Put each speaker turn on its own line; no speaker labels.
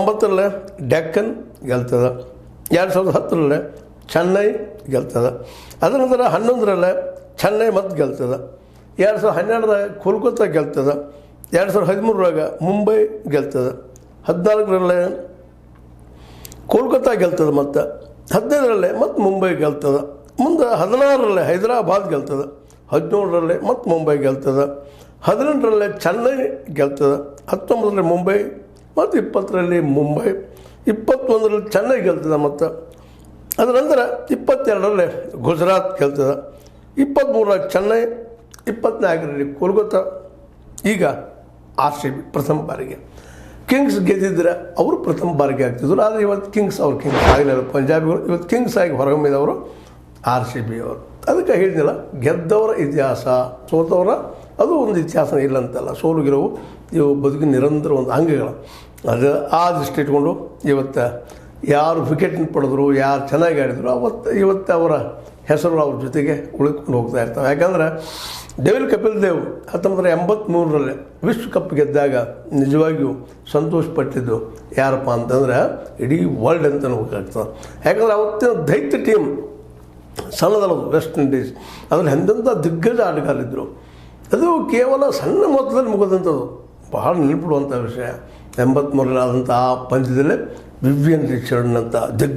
2009 ಡೆಕ್ಕನ್ ಗೆಲ್ತದೆ. 2010 ಚೆನ್ನೈ ಗೆಲ್ತದೆ. ಅದರ ನಂತರ 2011 ಚೆನ್ನೈ ಮತ್ತೆ ಗೆಲ್ತದೆ. 2012 ಕೋಲ್ಕತ್ತಾ ಗೆಲ್ತದೆ. 2013 ಮುಂಬೈ ಗೆಲ್ತದೆ. 14 ಕೋಲ್ಕತ್ತಾ ಗೆಲ್ತದೆ. ಮತ್ತು 15 ಮತ್ತು ಮುಂಬೈ ಗೆಲ್ತದೆ. ಮುಂದೆ 16 ಹೈದರಾಬಾದ್ ಗೆಲ್ತದೆ. 17 ಮತ್ತು ಮುಂಬೈ ಗೆಲ್ತದೆ. 18 ಚೆನ್ನೈ ಗೆಲ್ತದೆ. 19 ಮುಂಬೈ ಮತ್ತು 20 ಮುಂಬೈ. 21 ಚೆನ್ನೈ ಗೆಲ್ತದೆ. ಮತ್ತು ಅದರ ನಂತರ 22 ಗುಜರಾತ್ ಗೆಲ್ತದೆ. 23 ಚೆನ್ನೈ. 24 ಕೋಲ್ಕತ್ತಾ. ಈಗ RCB ಪ್ರಥಮ ಬಾರಿಗೆ. ಕಿಂಗ್ಸ್ ಗೆದ್ದಿದ್ರೆ ಅವರು ಪ್ರಥಮ ಬಾರಿಗೆ ಆಗ್ತಿದ್ರು. ಆದರೆ ಇವತ್ತು ಕಿಂಗ್ಸ್ ಆಗಲಿಲ್ಲ. ಪಂಜಾಬಿಗಳು ಇವತ್ತು ಕಿಂಗ್ಸ್ ಆಗಿ ಹೊರಹೊಮ್ಮಿದವರು RCB ಅವರು. ಅದಕ್ಕೆ ಹೇಳಿದ್ನಲ್ಲ, ಗೆದ್ದವರ ಇತಿಹಾಸ, ಸೋತವರ ಅದು ಒಂದು ಇತಿಹಾಸ ಇಲ್ಲ ಅಂತಲ್ಲ. ಸೋಲು ಗೆಲುವು ಇವು ಬದುಕಿನ ನಿರಂತರ ಒಂದು ಅಂಗಗಳು. ಅದು ಆ ದೃಷ್ಟಿ ಇಟ್ಕೊಂಡು ಇವತ್ತು ಯಾರು ವಿಕೆಟ್ನ ಪಡೆದ್ರು, ಯಾರು ಚೆನ್ನಾಗಿ ಆಡಿದ್ರು, ಇವತ್ತು ಅವರ ಹೆಸರು ಅವ್ರ ಜೊತೆಗೆ ಉಳಿದುಕೊಂಡು ಹೋಗ್ತಾ ಇರ್ತಾವೆ. ಯಾಕಂದ್ರೆ ಕಪಿಲ್ ದೇವ್ 1983 ವಿಶ್ವಕಪ್ ಗೆದ್ದಾಗ ನಿಜವಾಗಿಯೂ ಸಂತೋಷ ಪಟ್ಟಿದ್ದು ಯಾರಪ್ಪ ಅಂತಂದ್ರೆ ಇಡೀ ವರ್ಲ್ಡ್ ಅಂತ ಹೋಗ್ತದೆ. ಯಾಕಂದ್ರೆ ಅವತ್ತಿನ ದೈತ್ಯ ಟೀಮ್ ಸಣ್ಣದಲ್ಲ, ವೆಸ್ಟ್ ಇಂಡೀಸ್. ಅದ್ರಲ್ಲಿ ಎಂತೆಂಥ ದಿಗ್ಗಜ ಆಟಗಾರರಿದ್ದರು. ಅದು ಕೇವಲ ಸಣ್ಣ ಮೊತ್ತದಲ್ಲಿ ಮುಗಿದಂಥದ್ದು. ಬಹಳ ನೆನಪಿಡುವಂಥ ವಿಷಯ. 83 ಆದಂಥ ಆ ಪಂದ್ಯದಲ್ಲೇ ವಿವಿಯನ್ ರಿಚರ್ಡ್ನಂಥ